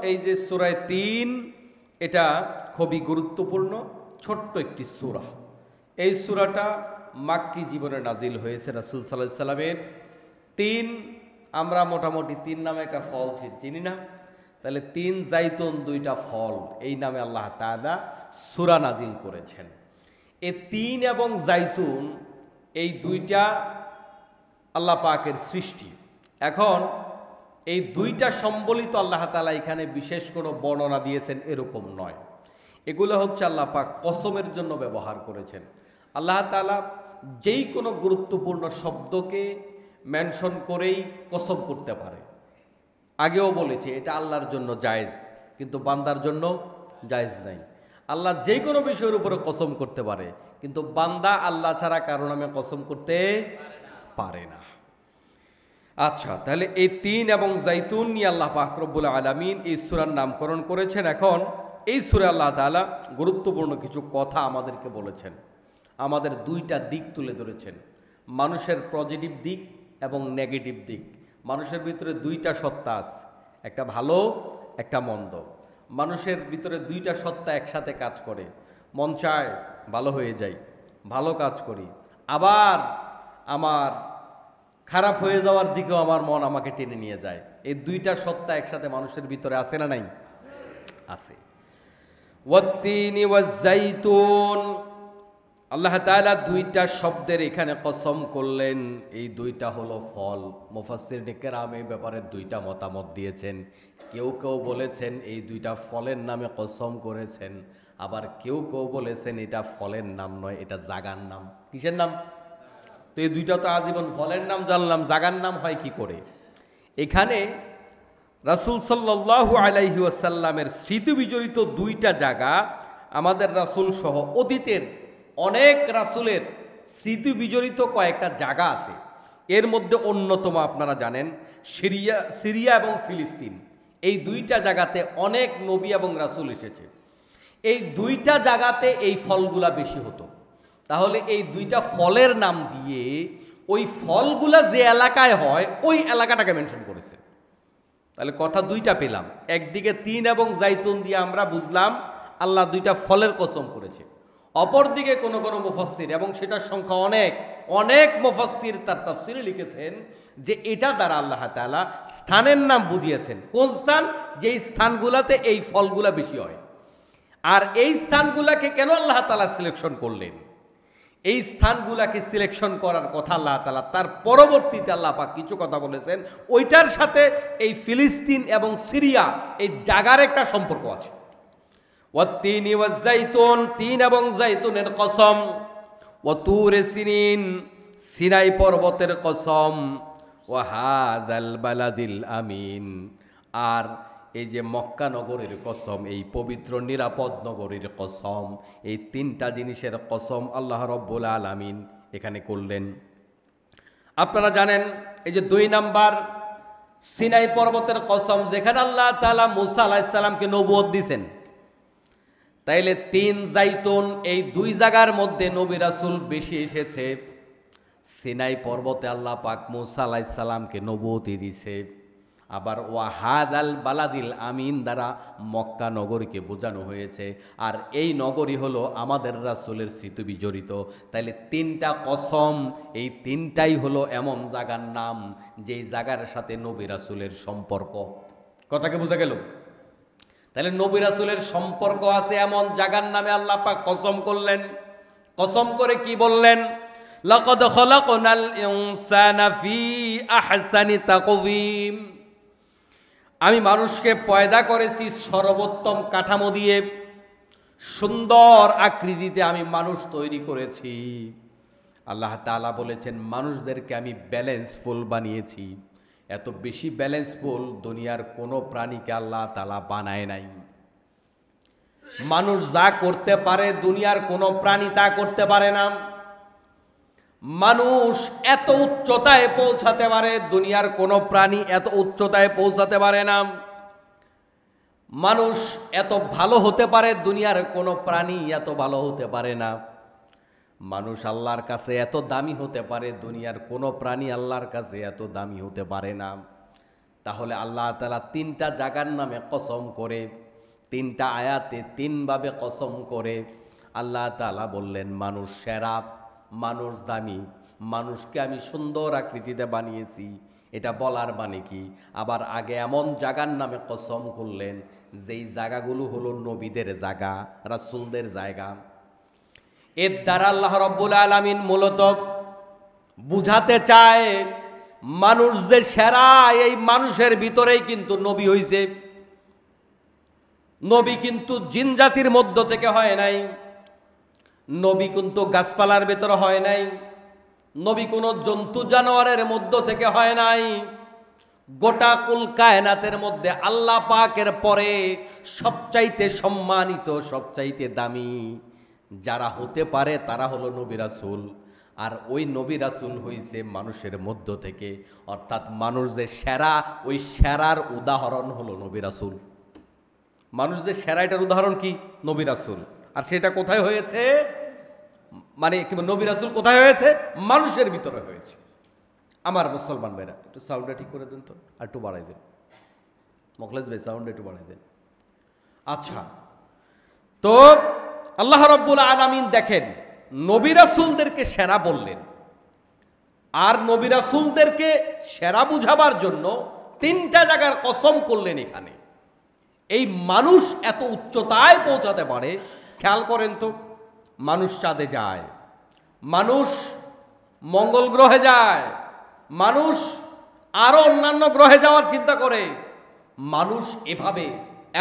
এই যে সূরা ৩ এটা খুবই গুরুত্বপূর্ণ ছোট্ট একটি সূরা। এই সূরাটা মাক্কি জীবনে নাজিল হয়েছে রাসূল সাল্লাল্লাহু আলাইহি সাল্লামের। ৩ আমরা মোটামুটি ৩ নামে একটা ফল চিনি না, তাহলে ৩ জাইতুন ২টা ফল এই নামে আল্লাহ তাআলা সূরা নাজিল করেছেন। এই ৩ এবং জাইতুন এই দুইটা আল্লাহ পাকের সৃষ্টি। এখন এই দুইটা সম্বলিত আল্লাহ তাআলা এখানে বিশেষ কোনো বর্ণনা দিয়েছেন এরকম নয়, এগুলো হচ্ছে আল্লাহ পাক কসমের জন্য ব্যবহার করেছেন। আল্লাহ তাআলা যেই কোনো গুরুত্বপূর্ণ শব্দকে মেনশন করেই কসম করতে পারে। আগেও বলেছে এটা আল্লাহর জন্য জায়েজ, কিন্তু বান্দার জন্য জায়েজ নাই। আল্লাহ যে কোনো বিষয়ের উপরে কসম করতে পারে, কিন্তু বান্দা আল্লাহ ছাড়া কারো নামে কসম করতে পারে না। আচ্ছা, তাহলে এই ৩ এবং জাইতুন নিয়ে আল্লাহ পাক রব্বুল আলামিন এই সূরার নামকরণ করেছেন। এখন এই সূরা আল্লাহ তাআলা গুরুত্বপূর্ণ কিছু কথা আমাদেরকে বলেছেন, আমাদের দুইটা দিক তুলে ধরেছেন, মানুষের পজিটিভ দিক এবং নেগেটিভ দিক। মানুষের ভিতরে দুইটা সত্তা আছে, একটা ভালো একটা মন্দ। মানুষের ভিতরে দুইটা সত্তা একসাথে কাজ করে, মন চায় ভালো হয়ে যাই, ভালো কাজ করি, আবার আমার খারাপ হয়ে যাওয়ার দিকেও আমার মন আমাকে টেনে নিয়ে যায়। এই দুইটা সত্তা একসাথে মানুষের ভিতরে আছে না নাই? আছে। ওয়াত্তিনি ওয়াজ্জাইতুন, আল্লাহ তাআলা দুইটা শব্দের এখানে কসম করলেন, এই দুইটা হলো ফল। মুফাসসিরিনে কেরাম এই ব্যাপারে দুইটা মতামত দিয়েছেন। কেউ কেউ বলেছেন এই দুইটা ফলের নামে কসম করেছেন, আবার কেউ কেউ বলেছেন এটা ফলের নাম নয়, এটা জাগার নাম। কিসের নাম? তো এই দুইটা তো আজীবন ফলের নাম জানলাম, জাগার নাম হয় কি করে? এখানে রাসূল সাল্লাল্লাহু আলাইহি ওয়াসাল্লামের স্মৃতি বিজড়িত দুইটা জায়গা, আমাদের রাসূল সহ অতীতের অনেক রাসূলের স্মৃতি বিজড়িত কয়েকটা জায়গা আছে। এর মধ্যে অন্যতম আপনারা জানেন সিরিয়া এবং ফিলিস্তিন, এই দুইটা জায়গাতে অনেক নবী এবং রাসূল এসেছে। এই দুইটা জায়গাতে এই ফলগুলা বেশি হতো। তাহলে এই দুইটা ফলের নাম দিয়ে ওই ফলগুলা যে এলাকায় হয় ওই এলাকাটাকে মেনশন করেছে। তাহলে কথা দুইটা পেলাম, একদিকে ৩ এবং জাইতুন দিয়ে আমরা বুঝলাম আল্লাহ দুইটা ফলের কসম করেছে। অপরদিকে কোনো কোনো মুফাসসির, এবং সেটার সংখ্যা অনেক অনেক মুফাসসির তার তাফসিরে লিখেছেন যে এটা দ্বারা আল্লাহ তাআলা স্থানের নাম বুঝিয়েছেন। কোন স্থান? যেই স্থানগুলাতে এই ফলগুলা বেশি হয়। আর এই স্থানগুলাকে কেন আল্লাহ তাআলা সিলেকশন করলেন? এই স্থানগুলাকে সিলেকশন করার কথা আল্লাহ তাআলা তার পরবর্তীতে আল্লাহ পাক কিছু কথা বলেছেন, ওইটার সাথে এই ফিলিস্তিন এবং সিরিয়া এই জায়গার একটা সম্পর্ক আছে। ওয়াত্তিনি ওয়াজ্জাইতুন, ৩ এবং জাইতুনের কসম। ওয়া তুরে সিনিন, সিনাই পর্বতের কসম। ওয়া হাযাল বালাদিল আমিন, আর এই যে মক্কা নগরীর কসম, এই পবিত্র নিরাপদ নগরীর কসম। এই ৩টা জিনিসের কসম আল্লাহ রব্বুল আলামিন এখানে করলেন। আপনারা জানেন এই যে ২ নাম্বার সিনাই পর্বতের কসম, যেখানে আল্লাহ তাআলা মূসা আলাইহিস সালামকে নবুয়ত দিয়েছেন। তাইলে ৩ জাইতুন এই ২ জায়গার মধ্যে নবী রাসূল বেশি এসেছে। সিনাই পর্বতে আল্লাহ পাক মূসা আলাইহিস সালামকে নবুয়তি দিয়েছে। আবার ওয়াহাদাল বালাদিল আমিন দ্বারা মক্কা নগরীকে বোঝানো হয়েছে। আর এই নগরী হলো আমাদের রাসূলের স্মৃতি বিজড়িত। তাইলে ৩টা কসম, এই ৩টাই হলো এমন জায়গার নাম যেই জায়গার সাথে নবী রাসূলের সম্পর্ক। কথাকে বোঝা গেল? তাহলে নবী রাসূলের সম্পর্ক আছে এমন জায়গার নামে আল্লাহ পাক কসম করলেন। কসম করে কি বললেন? লাকাদ খালাকনাল ইনসানা ফি আহসানি তাকওয়িম, আমি মানুষকে পয়দা করেছি সর্বোত্তম কাঠামো দিয়ে, সুন্দর আকৃতিতে আমি মানুষ তৈরি করেছি। আল্লাহ তাআলা বলেছেন মানুষদেরকে আমি ব্যালেন্সফুল বানিয়েছি। এত বেশি ব্যালেন্সফুল দুনিয়ার কোনো প্রাণীকে আল্লাহ তাআলা বানায় নাই। মানুষ যা করতে পারে দুনিয়ার কোনো প্রাণী তা করতে পারে না। মানুষ এত উচ্চতায় পৌঁছাতে পারে, দুনিয়ার কোনো প্রাণী এত উচ্চতায় পৌঁছাতে পারে না। মানুষ এত ভালো হতে পারে, দুনিয়ার কোনো প্রাণী এত ভালো হতে পারে না। মানুষ আল্লাহর কাছে এত দামি হতে পারে, দুনিয়ার কোনো প্রাণী আল্লাহর কাছে এত দামি হতে পারে না। তাহলে আল্লাহ তাআলা তিনটা জায়গার নামে কসম করে, তিনটা আয়াতে তিনভাবে কসম করে আল্লাহ তাআলা বললেন মানুষ সেরা, মানুষ দামি, মানুষকে আমি সুন্দর আকৃতিতে বানিয়েছি। এটা বলার মানে কি? আবার আগে এমন জায়গার নামে কসম করলেন যেই জায়গাগুলো হলো নবীদের জায়গা, রাসূলদের জায়গা। এর দ্বারা আল্লাহ রাব্বুল আলামিন মূলত বুঝাতে চায় মানুষ যে সেরা, এই মানুষের ভিতরেই কিন্তু নবী হইছে। নবী কিন্তু জিন জাতির মধ্য থেকে হয় নাই, নবী কিন্তু গাছপালার ভেতরে হয় নাই, নবী কোনো জন্তু জানোয়ারের মধ্য থেকে হয় নাই। গোটা কুল কায়নাতের মধ্যে আল্লাহ পাকের পরে সবচাইতে সম্মানিত, সবচাইতে দামি যারা হতে পারে তারা হলো নবী রাসূল। আর ওই নবী রাসূল হইছে মানুষের মধ্য থেকে, অর্থাৎ মানুষ যে সেরা, ওই সেরার উদাহরণ হলো নবী রাসূল। মানুষ যে সেরা, এটার উদাহরণ কি? নবী রাসূল। আর সেটা কোথায় হয়েছে? মানে নবী রাসূল কোথায় হয়েছে? মানুষের ভিতরে হয়েছে। আমার মুসলমান ভাইরা, একটু সাউন্ডটা ঠিক করে দেন তো, আর একটু বাড়াই দেন। মোখলেস ভাই, সাউন্ডটা একটু বাড়াই দেন। আচ্ছা, তো আল্লাহ রাব্বুল আলামিন দেখেন নবী রাসূলদেরকে সেরা বললেন, আর নবী রাসূলদেরকে সেরা বুঝাবার জন্য তিনটা জায়গার কসম করলেন। এখানে এই মানুষ এত উচ্চতায় পৌঁছাতে পারে, খেয়াল করেন তো। মানুষ চাঁদে যায়, মানুষ মঙ্গল গ্রহে যায়, মানুষ আরো অন্যান্য গ্রহে যাওয়ার চিন্তা করে, মানুষ এভাবে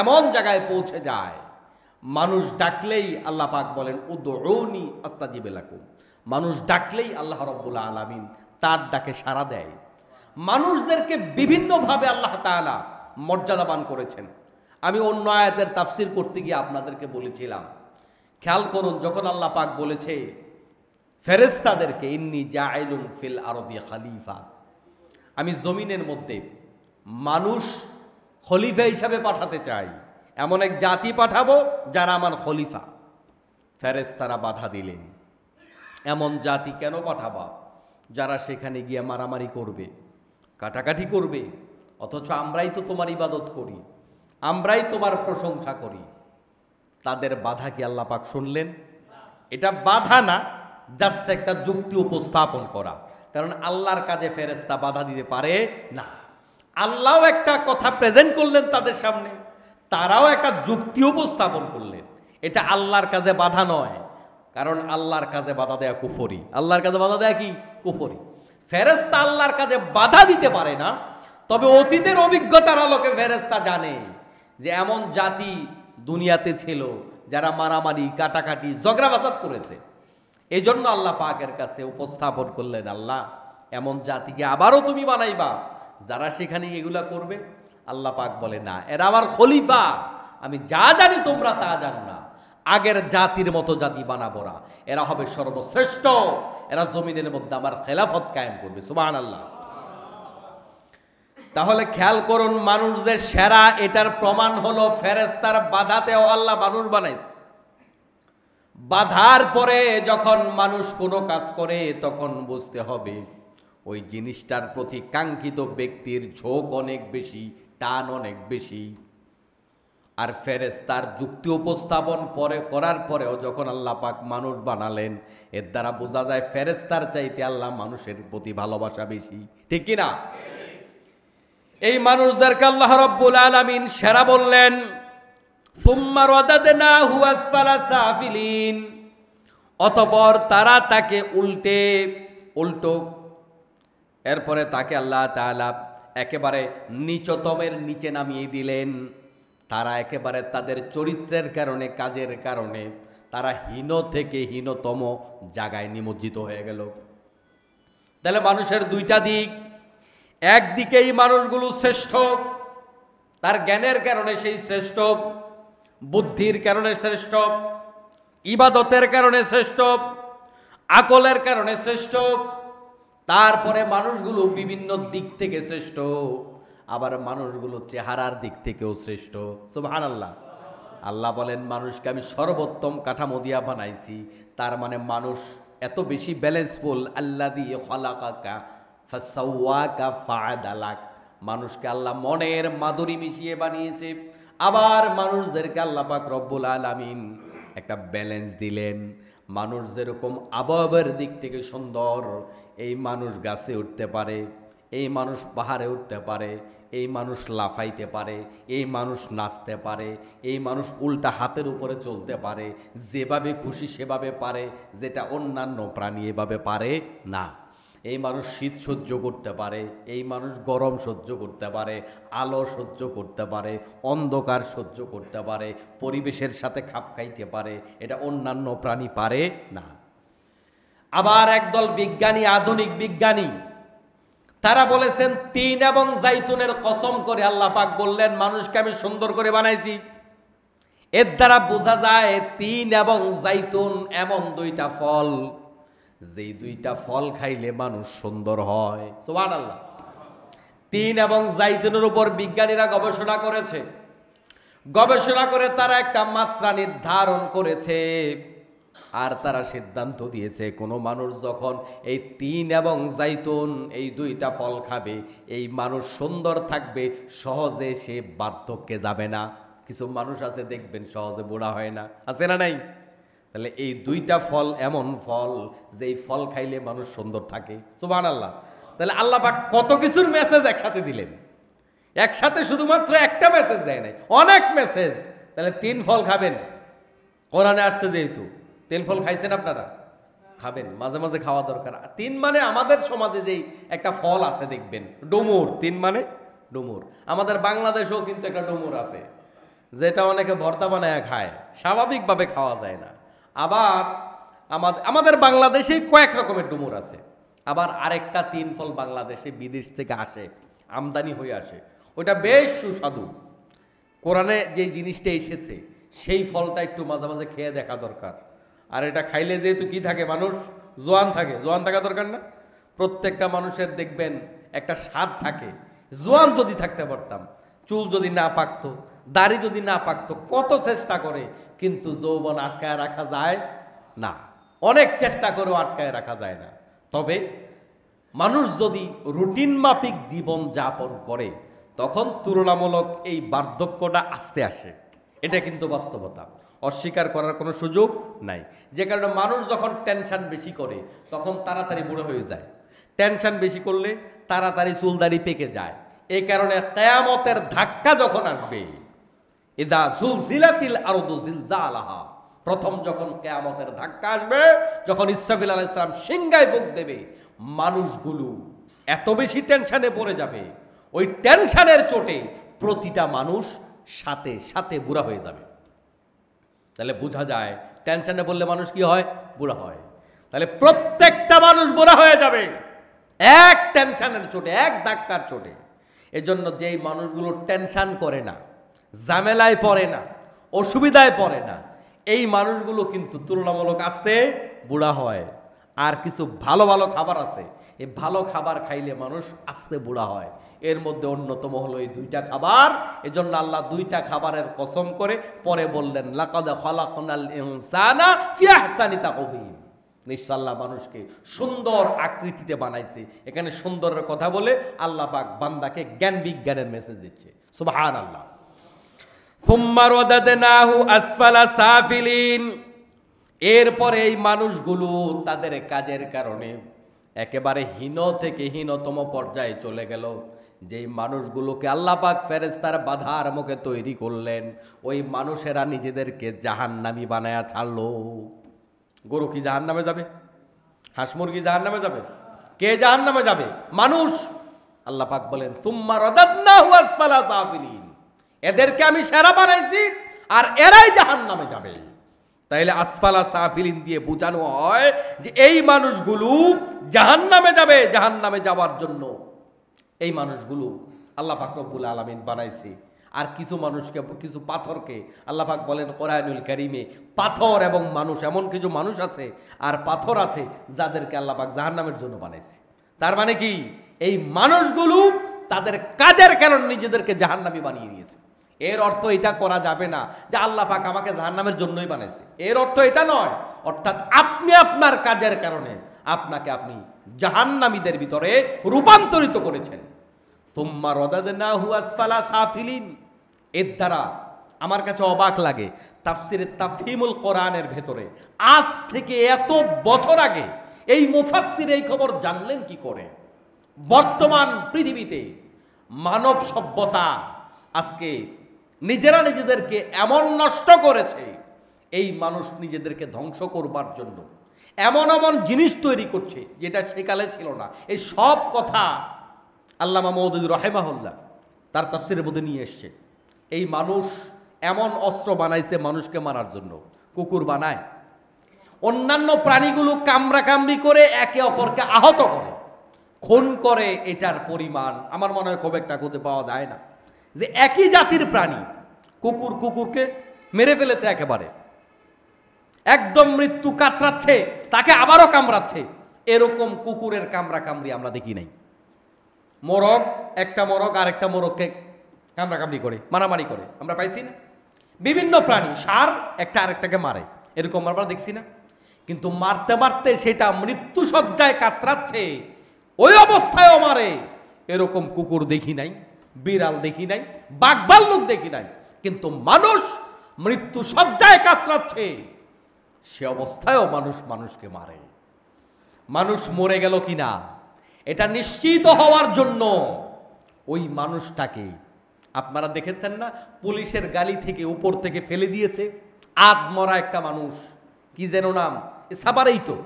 এমন জায়গায় পৌঁছে যায়। মানুষ ডাকলেই আল্লাহ পাক বলেন উদউনি আস্তাজিব লাকুম। মানুষ ডাকলেই আল্লাহ রাব্বুল আলামিন তার ডাকে সাড়া দেয়। মানুষদেরকে বিভিন্নভাবে আল্লাহ তাআলা মর্যাদাবান করেছেন। আমি অন্য আয়াতের তাফসীর করতে গিয়ে আপনাদেরকে বলেছিলাম, খেয়াল করুন, যখন আল্লাহ পাক বলেছে ফেরেশতাদেরকে ইন্নী জাইলুন ফিল আরদি খলিফা, আমি জমিনের মধ্যে মানুষ খলিফা হিসাবে পাঠাতে চাই, এমন এক জাতি পাঠাবো যারা আমার খলিফা। ফেরেশতারা বাধা দিলেন, এমন জাতি কেন পাঠাবা যারা সেখানে গিয়ে মারামারি করবে, কাটাকাটি করবে, অথচ আমরাই তো তোমার ইবাদত করি, আমরাই তোমার প্রশংসা করি। তাদের বাধা কি আল্লাহ পাক শুনলেন? এটা বাধা না, জাস্ট একটা যুক্তি উপস্থাপন করা। কারণ আল্লাহর কাজে ফেরেশতা বাধা দিতে পারে না। আল্লাহও একটা কথা প্রেজেন্ট করলেন তাদের সামনে, তারাও একটা যুক্তি উপস্থাপন করলেন। এটা আল্লাহর কাজে বাধা নয়, কারণ আল্লাহর কাজে বাধা দেয়া কুফরি। আল্লাহর কাজে বাধা দেয়া কি? কুফরি। ফেরেশতা আল্লাহর কাজে বাধা দিতে পারে না, তবে অতীতের অভিজ্ঞতার আলোকে ফেরেশতা জানে যে এমন জাতি দুনিয়াতে ছিল যারা মারামারি, কাটাকাটি, ঝগড়া ফাসাদ করেছে। এই জন্য আল্লাহ পাকের কাছে উপস্থাপন করলেন, আল্লাহ এমন জাতিকে আবারও তুমি বানাইবা যারা সেখানে এগুলা করবে। আল্লাহ পাক বলে না, এরা আমার খলিফা, আমি যা জানি তোমরা তা জানো না। আগের জাতির মতো জাতি বানাবো না, এরা হবে সর্বশ্রেষ্ঠ, এরা জমিনের মধ্যে আমার খেলাফত কায়েম করবে। সুবহানাল্লাহ। তাহলে খেয়াল করুন, মানুষ যে সেরা এটার প্রমাণ হলো ফেরেশতার বাধাতেও আল্লাহ মানুষ বানাইছে। বাধার পরে যখন মানুষ কোনো কাজ করে তখন বুঝতে হবে ওই জিনিসটার প্রতি কাঙ্ক্ষিত ব্যক্তির ঝোঁক অনেক বেশি, টান অনেক বেশি। আর ফেরেশতার যুক্তি উপস্থাপন করার পরেও যখন আল্লাহ পাক মানুষ বানালেন, এর দ্বারা বোঝা যায় ফেরেশতার চাইতে আল্লাহ মানুষের প্রতি ভালোবাসা বেশি। ঠিক কিনা? এই মানুষদেরকে আল্লাহ রাব্বুল আলামিন সেরা বললেন। সুম্মা রাদাদনাহু আসফালা সাফিলিন, অতঃপর তারা তাকে উল্টো এরপরে তাকে আল্লাহ তাআলা একেবারে নিচতমের নিচে নামিয়ে দিলেন। তারা একেবারে তাদের চরিত্রের কারণে, কাজের কারণে তারা হীন থেকে হীনতম জায়গায় নিমজ্জিত হয়ে গেল। তাহলে মানুষের দুইটা দিক, একদিকে এই মানুষগুলো শ্রেষ্ঠ, তার জ্ঞানের কারণে সেই শ্রেষ্ঠ, বুদ্ধির কারণে শ্রেষ্ঠ, ইবাদতের কারণে শ্রেষ্ঠ, আকলের কারণে শ্রেষ্ঠ। তারপরে মানুষগুলো বিভিন্ন দিক থেকে শ্রেষ্ঠ, আবার মানুষগুলো চেহারার দিক থেকেও শ্রেষ্ঠ। সুবহানাল্লাহ। আল্লাহ বলেন মানুষকে আমি সর্বোত্তম কাঠামো দিয়া বানাইছি। তার মানে মানুষ এত বেশি ব্যালেন্সফুল। আল্লাযী খালাকাকা ফাসাওয়াকা ফাআদালাক, মানুষকে আল্লাহ মনের মাধুরী মিশিয়ে বানিয়েছে, আবার মানুষদেরকে আল্লাহ পাক রব্বুল আলামিন একটা ব্যালেন্স দিলেন। মানুষ যেরকম আবহাওয়ার দিক থেকে সুন্দর, এই মানুষ গাছে উঠতে পারে, এই মানুষ পাহাড়ে উঠতে পারে, এই মানুষ লাফাইতে পারে, এই মানুষ নাচতে পারে, এই মানুষ উল্টা হাতের উপরে চলতে পারে, যেভাবে খুশি সেভাবে পারে, যেটা অন্যান্য প্রাণী এভাবে পারে না। এই মানুষ শীত সহ্য করতে পারে, এই মানুষ গরম সহ্য করতে পারে, আলো সহ্য করতে পারে, অন্ধকার সহ্য করতে পারে, পরিবেশের সাথে খাপ খাইতে পারে, এটা অন্যান্য প্রাণী পারে না। আবার একদল বিজ্ঞানী, আধুনিক বিজ্ঞানী, তারা বলেছেন তিন এবং জাইতুনের কসম করে আল্লাহ পাক বললেন মানুষকে আমি সুন্দর করে বানাইছি। এর দ্বারা বোঝা যায় তিন এবং জাইতুন এমন দুইটা ফল, যেই দুইটা ফল খাইলে মানুষ সুন্দর হয়। সুবহানাল্লাহ। তিন এবং জাইতুনের উপর বিজ্ঞানীরা গবেষণা করেছে, গবেষণা করে তারা একটা মাত্রা নির্ধারণ করেছে, আর তারা সিদ্ধান্ত দিয়েছে কোনো মানুষ যখন এই তিন এবং জাইতুন এই দুইটা ফল খাবে, এই মানুষ সুন্দর থাকবে, সহজে সে বার্ধক্যে যাবে না। কিছু মানুষ আছে দেখবেন সহজে বুড়া হয় না, আছে না নাই? তাহলে এই দুইটা ফল এমন ফল যেই ফল খাইলে মানুষ সুন্দর থাকে। সুবহানাল্লাহ। তাহলে আল্লাহ পাক কত কিছুর মেসেজ একসাথে দিলেন, একসাথে শুধুমাত্র একটা মেসেজ দেয় নাই, অনেক মেসেজ। তাহলে তিন ফল খাবেন, কোরআনে আসছে যেহেতু তিন ফল খাইছেন আপনারা, খাবেন, মাঝে মাঝে খাওয়া দরকার। তিন মানে আমাদের সমাজে যেই একটা ফল আছে দেখবেন ডুমুর, তিন মানে ডুমুর। আমাদের বাংলাদেশেও কিন্তু একটা ডুমুর আছে যেটা অনেকে ভর্তা বানায় খায়, স্বাভাবিকভাবে খাওয়া যায় না। আবার আমাদের বাংলাদেশে কয়েক রকমের ডুমুর আছে। আবার আরেকটা তিন ফল বাংলাদেশে বিদেশ থেকে আসে, আমদানি হয়ে আসে, ওটা বেশ সুস্বাদু। কোরআনে যে জিনিসটা এসেছে সেই ফলটা একটু মাঝে মাঝে খেয়ে দেখা দরকার। আর এটা খাইলে যেহেতু কি থাকে, মানুষ জোয়ান থাকে, জোয়ান থাকা দরকার না? প্রত্যেকটা মানুষের দেখবেন একটা স্বাদ থাকে। জোয়ান যদি থাকতে পারতাম, চুল যদি না পাকতো, দাড়ি যদি না পাকতো, কত চেষ্টা করে কিন্তু যৌবন আটকায় রাখা যায় না, অনেক চেষ্টা করেও আটকায় রাখা যায় না। তবে মানুষ যদি রুটিন মাফিক জীবন যাপন করে তখন তুলনামূলক এই বার্ধক্যটা আস্তে আসে, এটা কিন্তু বাস্তবতা, অস্বীকার করার কোনো সুযোগ নাই। যে কারণে মানুষ যখন টেনশন বেশি করে তখন তাড়াতাড়ি বুড়ো হয়ে যায়, টেনশন বেশি করলে তাড়াতাড়ি চুলদাড়ি পেকে যায়। এই কারণে কিয়ামতের ধাক্কা যখন আসবে, ইদা জুলজিলাতিল আরদু জিলজালাহা, প্রথম যখন কিয়ামতের ধাক্কা আসবে, যখন ইসরাফিল আলাইহিস সালাম সিংহায় ফুঁক দেবে, মানুষগুলো এত বেশি টেনশনে পড়ে যাবে, ওই টেনশনের চোটে প্রতিটা মানুষ সাথে সাথে বুড়া হয়ে যাবে। তাহলে বোঝা যায় টেনশনে বললে মানুষ কি হয়? বুড়া হয়। তাহলে প্রত্যেকটা মানুষ বুড়া হয়ে যাবে এক টেনশনের চোটে, এক ধাক্কার চোটে। এজন্য যেই মানুষগুলো টেনশন করে না, ঝামেলায় পড়ে না, অসুবিধায় পড়ে না, এই মানুষগুলো কিন্তু তুলনামূলক আস্তে বুড়া হয়। আর কিছু ভালো ভালো খাবার আছে, এই ভালো খাবার খাইলে মানুষ আস্তে বুড়া হয়। এর মধ্যে অন্যতম হলো এই দুইটা খাবার। এজন্য আল্লাহ দুইটা খাবারের কসম করে পরে বললেন লাকাদ খালাকনাল ইনসানা ফি আহসানি তাকওয়িম, নিশ্চয় আল্লাহ মানুষকে সুন্দর আকৃতিতে বানাইছে। এখানে সুন্দরের কথা বলে আল্লাহ পাক বান্দাকে জ্ঞান বিজ্ঞানের মেসেজ দিচ্ছে। সুবহানাল্লাহ। সুম্মা রাদাদনাহু আসফালা সাফিলিন, এরপরে এই মানুষগুলো তাদের কাজের কারণে একেবারে হীন থেকে হীনতম পর্যায়ে চলে গেল। যেই মানুষগুলোকে আল্লাহ পাক ফেরেশতার বাধার মুখে তৈরি করলেন, ওই মানুষেরা নিজেদেরকে জাহান্নামী বানায়া ছাড়লো। গরু কি জাহান্নামে যাবে? হাঁস মুরগি জাহান্নামে যাবে? কে জাহান্নামে যাবে? মানুষ। আল্লাহ পাক বলেন সুম্মা রাদাদনাহু আসফালা সাফিলিন, এদেরকে আমি সেরা বানাইছি আর এরাই জাহান্নামে যাবে। তাইলে আসফালা সাফিলিন দিয়ে বোঝানো হয় যে এই মানুষগুলো জাহান্নামে যাবে। জাহান্নামে যাওয়ার জন্য এই মানুষগুলো আল্লাহ পাক রব্বুল আলামিন বানাইছে। আর কিছু মানুষকে, কিছু পাথরকে আল্লাহ পাক বলেন কোরআনুল কারীমে, পাথর এবং মানুষ, এমন কিছু মানুষ আছে আর পাথর আছে যাদেরকে আল্লাহ পাক জাহান্নামের জন্য বানাইছে। তার মানে কি, এই মানুষগুলো তাদের কাজের কারণে নিজেদেরকে জাহান্নামী বানিয়ে নিয়েছে। এর অর্থ এটা করা যাবে না যে আল্লাহ পাক আমাকে জাহান্নামের জন্যই বানাইছে, এর অর্থ এটা নয়। অর্থাৎ আপনি আপনার কাজের কারণে আপনি জাহান্নামীদের ভিতরে রূপান্তরিত করেছেন। তুম্মা রাদাদনাহু আসফালা সাফিলিন। এর দ্বারা আমার কাছে অবাক লাগে তাফসিরে তাফহিমুল কোরআনের ভেতরে আজ থেকে এত বছর আগে এই মুফাসসির এই খবর জানলেন কি করে? বর্তমান পৃথিবীতে মানব সভ্যতা আজকে নিজেরা নিজেদেরকে এমন নষ্ট করেছে, এই মানুষ নিজেদেরকে ধ্বংস করবার জন্য এমন এমন জিনিস তৈরি করছে যেটা সেকালে ছিল না। এই সব কথা আল্লামা মওদুদী রাহিমাহুল্লাহ তার তাফসিরের মধ্যে নিয়ে এসছে। এই মানুষ এমন অস্ত্র বানাইছে মানুষকে মারার জন্য। কুকুর বানায়, অন্যান্য প্রাণীগুলো কামড়াকামড়ি করে একে অপরকে আহত করে, খুন করে। এটার পরিমাণ আমার মনে হয় খুব একটা খুঁজে পাওয়া যায় না যে একই জাতির প্রাণী কুকুর কুকুরকে মেরে ফেলেছে, একেবারে একদম মৃত্যু কাতরাচ্ছে, তাকে আবারও কামড়াচ্ছে। এরকম কুকুরের কামড়াকামড়ি আমরা দেখি নাই। মোরগ, একটা মোরগ আর একটা মোরগকে কামড়াকামড়ি করে, মারামারি করে আমরা পাইছি না? বিভিন্ন প্রাণী, ষাঁড় একটা আরেকটাকে মারে, এরকম আমরা দেখছি না? কিন্তু মারতে মারতে সেটা মৃত্যু সজ্জায় কাতরাচ্ছে, ওই অবস্থায়ও মারে। এরকম কুকুর দেখি নাই, বিড়াল দেখি নাই, বাঘ ভাল্লুক দেখি নাই। কিন্তু মানুষ মৃত্যু সজ্জায় কাতরাচ্ছে, সে অবস্থায়ও মানুষ মানুষকে মারে। মানুষ মরে গেল কিনা এটা নিশ্চিত হওয়ার জন্য ওই মানুষটাকে আপনারা দেখেছেন না, পুলিশের গাড়ি থেকে উপর থেকে ফেলে দিয়েছে আধমরা একটা মানুষ, কি যেন নাম, সাবারেই তো,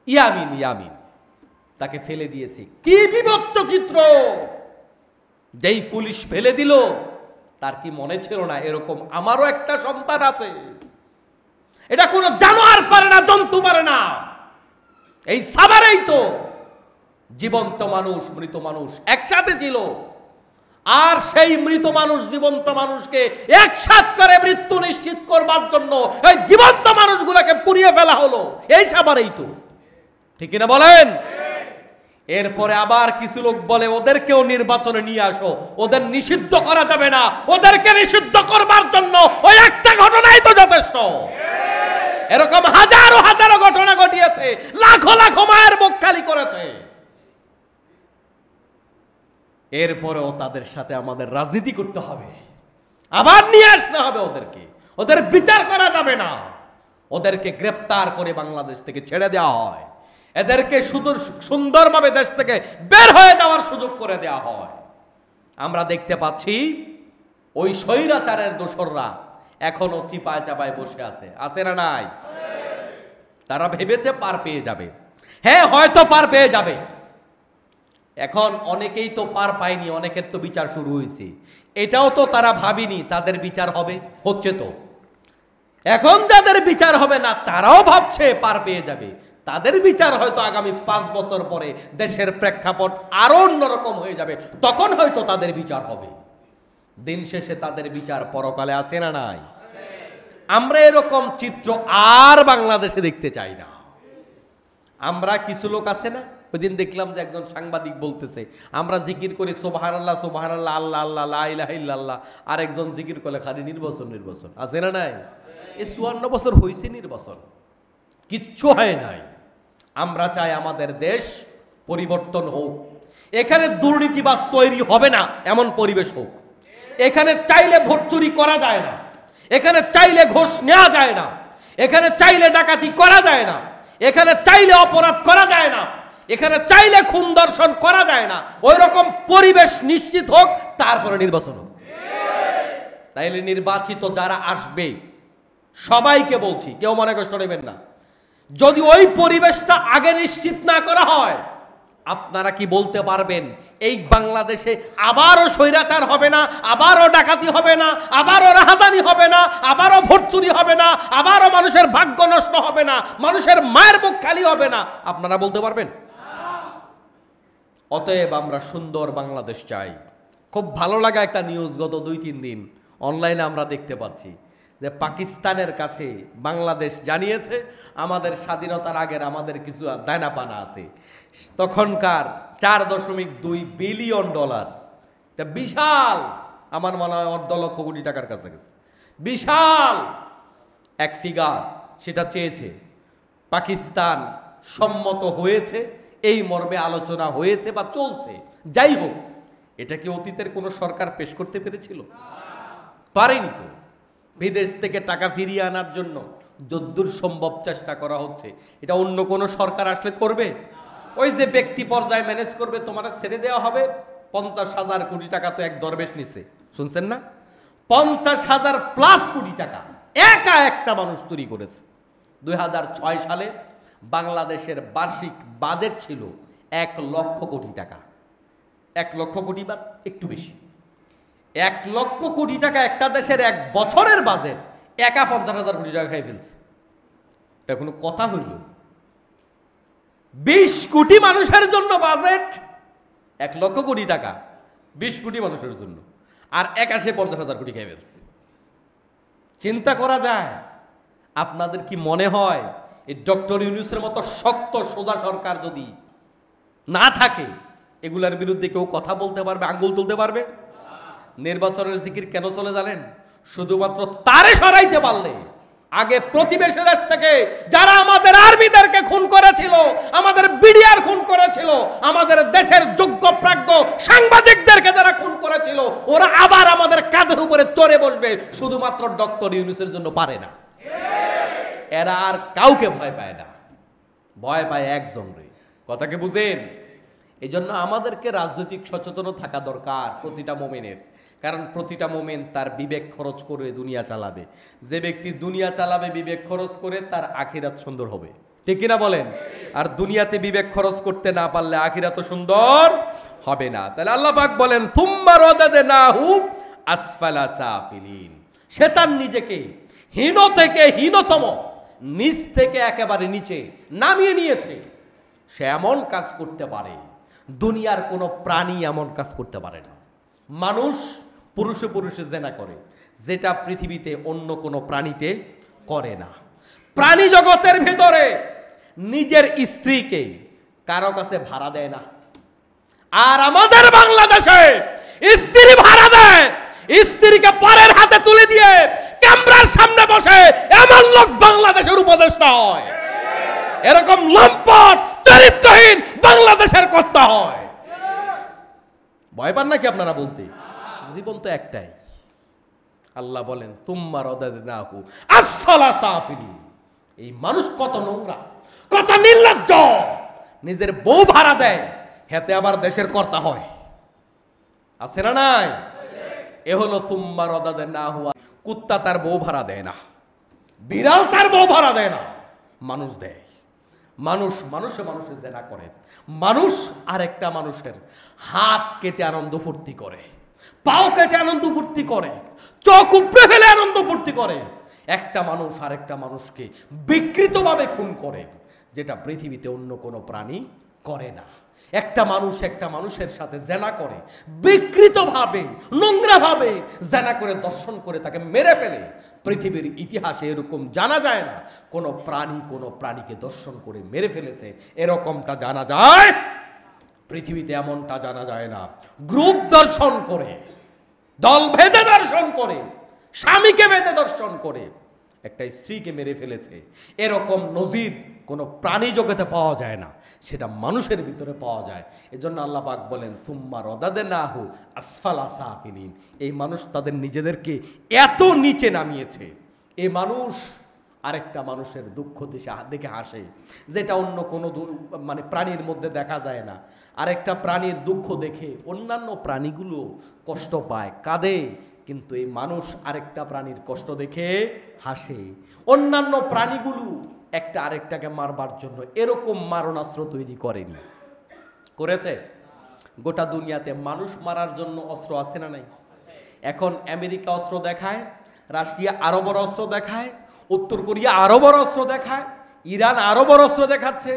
ইয়ামিন, ইয়ামিন, তাকে ফেলে দিয়েছে। কি বিভৎস চিত্র! যেই পুলিশ ফেলে দিল তার কি মনে ছিল না এরকম আমারও একটা সন্তান আছে? এটা কোনো জানোয়ার পারে না, জন্তু পারে না। এই সাবারেই তো জীবন্ত মানুষ মৃত মানুষ একসাথে ছিল, আর সেই মৃত মানুষ জীবন্ত মানুষকে একসাথ করে মৃত্যু নিশ্চিত করবার জন্য এই জীবন্ত মানুষগুলোকে পুড়িয়ে ফেলা হলো। এই সাবারেই তো, ঠিক না বলেন? এরপরে আবার কিছু লোক বলে ওদেরকেও নির্বাচনে নিয়ে আসো, ওদের নিষিদ্ধ করা যাবে না, ওদেরকে নিষিদ্ধ করবার জন্য ওই একটা ঘটনাই তো যথেষ্ট। এরকম হাজারো হাজারো ঘটনা ঘটিয়েছে, লাখো লাখো মায়ের বুক খালি করেছে। এরপরেও তাদের সাথে আমাদের রাজনীতি করতে হবে, আবার নিয়ে আসতে হবে ওদেরকে, ওদের বিচার করা যাবে না, ওদেরকে গ্রেপ্তার করে বাংলাদেশ থেকে ছেড়ে দেওয়া হয়, এদেরকে সুন্দরভাবে দেশ থেকে বের হয়ে যাওয়ার সুযোগ করে দেওয়া হয়। আমরা দেখতে পাচ্ছি ওই স্বৈরাচারের দোসররা এখনো চিপায় চাপায় বসে আছে, আছে না নাই? তারা ভেবেছে পার পেয়ে যাবে। হ্যাঁ, হয়তো পার পেয়ে যাবে। এখন অনেকেই তো পার পায়নি, অনেকের তো বিচার শুরু হয়েছে। এটাও তো তারা ভাবিনি তাদের বিচার হবে, হচ্ছে তো। এখন যাদের বিচার হবে না তারাও ভাবছে পার পেয়ে যাবে, তাদের বিচার হয়তো আগামী 5 বছর পরে দেশের প্রেক্ষাপট আরো অন্যরকম হয়ে যাবে, তখন হয়তো তাদের বিচার হবে। দিন শেষে তাদের বিচার পরকালে আছে না নাই? আমরা এরকম চিত্র আর বাংলাদেশে দেখতে চাই না। আমরা কিছু লোক আছে না, ওই দিন দেখলাম যে একজন সাংবাদিক বলতেছে আমরা জিকির করি সুবহানাল্লাহ সুবহানাল্লাহ, আল্লাহ আল্লাহ, লা ইলাহা ইল্লাল্লাহ, আর একজন জিকির করে খালি নির্বাচন নির্বাচন, আছে না নাই? এই 54 বছর হয়েছে নির্বাচন, কিচ্ছু হয় নাই। আমরা চাই আমাদের দেশ পরিবর্তন হোক, এখানে দুর্নীতিবাজ তৈরি হবে না এমন পরিবেশ হোক, এখানে চাইলে ভোট চুরি করা যায় না, এখানে চাইলে ঘুষ নেওয়া যায় না, এখানে চাইলে ডাকাতি করা যায় না, এখানে চাইলে অপরাধ করা যায় না, এখানে চাইলে খুন দর্শন করা যায় না। ওই রকম পরিবেশ নিশ্চিত হোক, তারপরে নির্বাচন হোক। তাইলে নির্বাচিত যারা আসবে সবাইকে বলছি, কেউ মনে কষ্ট নেবেন না, যদি ওই পরিবেশটা আগে নিশ্চিত না করা হয়, আপনারা কি বলতে পারবেন এই বাংলাদেশে আবারও স্বৈরাচার হবে না, আবারও ডাকাতি হবে না, আবারও রাহাজানি হবে না, আবারও ভোট চুরি হবে না, আবারও মানুষের ভাগ্য নষ্ট হবে না, মানুষের মায়ের বুক খালি হবে না? আপনারা বলতে পারবেন? অতএব আমরা সুন্দর বাংলাদেশ চাই। খুব ভালো লাগা একটা নিউজ গত 2-3 দিন অনলাইনে আমরা দেখতে পাচ্ছি যে পাকিস্তানের কাছে বাংলাদেশ জানিয়েছে আমাদের স্বাধীনতার আগের আমাদের কিছু দায়না পানা আছে। তখনকার $4.2 বিলিয়ন, এটা বিশাল, আমার মনে হয় 1.5 লক্ষ কোটি টাকার কাছাকাছি, বিশাল এক ফিগার। সেটা চেয়েছে, পাকিস্তান সম্মত হয়েছে, এই মর্মে আলোচনা হয়েছে বা চলছে। যাই হোক, এটা কি অতীতের কোনো সরকার পেশ করতে পেরেছিল? পারেনি তো। বিদেশ থেকে টাকা ফিরিয়ে আনার জন্য যদ্দূর সম্ভব চেষ্টা করা হচ্ছে। এটা অন্য কোনো সরকার আসলে করবে? ওই যে ব্যক্তি পর্যায়ে ম্যানেজ করবে, তোমার ছেড়ে দেওয়া হবে। 50,000 কোটি টাকা তো এক দরবেশ নিছে, শুনছেন না? 50,000 প্লাস কোটি টাকা একা একটা মানুষ চুরি করেছে। 2006 সালে বাংলাদেশের বার্ষিক বাজেট ছিল 1 লক্ষ কোটি টাকা। 1 লক্ষ কোটি বা একটু বেশি। 1 লক্ষ কোটি টাকা একটা দেশের 1 বছরের বাজেট একা 50,000 কোটি টাকা খাই ফেলছে। এটা কোনো কথা হইল? 20 কোটি মানুষের জন্য বাজেট 1 লক্ষ কোটি টাকা, 20 কোটি মানুষের জন্য, আর একা সে 50,000 কোটি খাই ফেলছে। চিন্তা করা যায়? আপনাদের কি মনে হয় এই ডক্টর ইউনূসের মতো শক্ত সোজা সরকার যদি না থাকে, এগুলার বিরুদ্ধে কেউ কথা বলতে পারবে, আঙ্গুল তুলতে পারবে? নির্বাচনের জিকির কেন চলে জানেন? শুধুমাত্র তারে সরাইতে পারলে। আগে প্রতিবেশী দেশ থেকে যারা আমাদের আর্মিদেরকে খুন করেছিল, আমাদের বিডিআর খুন করেছিল, আমাদের দেশের যোগ্য প্রাজ্ঞ সাংবাদিকদেরকে যারা খুন করেছিল, ওরা আবার আমাদের কাঁধের উপরে চড়ে বসবে। শুধুমাত্র ডক্টর ইউনূসের জন্য পারে না। এরা আর কাউকে ভয় পায় না, ভয় পায় একজন রে। কথাকে বুঝেন? এই জন্য আমাদেরকে রাজনৈতিক সচেতন থাকা দরকার প্রতিটা মোমেনের। কারণ প্রতিটা মোমেন তার বিবেক খরচ করে দুনিয়া চালাবে। যে ব্যক্তি দুনিয়া চালাবে বিবেক খরচ করে, তার আখিরাত সুন্দর হবে। ঠিক কিনা বলেন? আর দুনিয়াতে বিবেক খরচ করতে না পারলে আখিরাত সুন্দর হবে না। তাহলে আল্লাহ পাক বলেন, সুম্মা রাদাদনাহু আসফালা সাফিলিন। সে তার নিজেকে হীন থেকে হীনতম, নিচ থেকে একেবারে নিচে নামিয়ে নিয়েছে। সে এমন কাজ করতে পারে, দুনিয়ার কোনো প্রাণী এমন কাজ করতে পারে না। মানুষ পুরুষে পুরুষে জেনা করে, যেটা পৃথিবীতে অন্য কোনো প্রাণীতে করে না। প্রাণী জগতের ভিতরে নিজের স্ত্রীকে কারো কাছে ভাড়া দেয় না। আর আমাদের বাংলাদেশে স্ত্রী ভাড়া দেয়, স্ত্রীকে পরের হাতে তুলে দিয়ে ক্যামেরার সামনে বসে এমন লোক বাংলাদেশের উপদেষ্টা হয়। এরকম লম্পট চরিত্রহীন বাংলাদেশের কর্তা হয়। ভয় পান নাকি আপনারা বলতে? জীবন তো একটাই। আল্লাহ বলেন, তুম্মা রাদাদনাহু আসফালা সাফিলিন। এই মানুষ কত নোংরা, কত নির্লজ্জ। নিজের বউ ভাড়া দেয়, হেতে আবার দেশের কর্তা হয়। আছে না নাই? এ হলো তুম্মা রাদাদনাহু। কুত্তা তার বউ ভাড়া দেয় না, বিড়াল তার বউ ভাড়া দেয় না, মানুষ দেয়। মানুষ মানুষে মানুষে জেনা করে, মানুষ আরেকটা মানুষের হাত কেটে আনন্দ ফুর্তি করে, পাও কেটে আনন্দ ফুর্তি করে, চোখ উপড়ে ফেলে আনন্দ ফুর্তি করে। একটা মানুষ আরেকটা মানুষকে বিকৃতভাবে খুন করে, যেটা পৃথিবীতে অন্য কোনো প্রাণী করে না। একটা মানুষ একটা মানুষের সাথে জেনা করে, বিকৃতভাবে নোংরাভাবে জেনা করে দর্শন করে তাকে মেরে ফেলে। পৃথিবীর ইতিহাসে এরকম জানা যায় না কোনো প্রাণীকে দর্শন করে মেরে ফেলেছে, এরকমটা জানা যায় পৃথিবীতে, এমনটা জানা যায় না। গ্রুপ দর্শন করে, দল ভেদে দর্শন করে, স্বামীকে ভেদে দর্শন করে একটা স্ত্রীকে মেরে ফেলেছে, এরকম নজির কোনো প্রাণী জগতে পাওয়া যায় না, সেটা মানুষের ভিতরে পাওয়া যায়। এজন্য আল্লাহ পাক বলেন, সুম্মা রাদাদনাহু আসফালা সাফিলিন। এই মানুষ তাদের নিজেদেরকে এত নিচে নামিয়েছে। এই মানুষ আরেকটা মানুষের দুঃখ দেখে হাসে, যেটা অন্য কোনো মানে প্রাণীর মধ্যে দেখা যায় না। আরেকটা প্রাণীর দুঃখ দেখে অন্যান্য প্রাণীগুলো কষ্ট পায়, কাঁদে, কিন্তু এই মানুষ আরেকটা প্রাণীর কষ্ট দেখে হাসে। অন্যান্য প্রাণীগুলো একটা আরেকটাকে মারবার জন্য এরকম মারণাস্ত্র তৈরি করেনি, করেছে? গোটা দুনিয়াতে মানুষ মারার জন্য অস্ত্র আছে না নাই? এখন আমেরিকা অস্ত্র দেখায়, রাশিয়া আরো বড় অস্ত্র দেখায়, উত্তর কোরিয়া আরো বড় অস্ত্র দেখায়, ইরান আরো বড় অস্ত্র দেখাচ্ছে।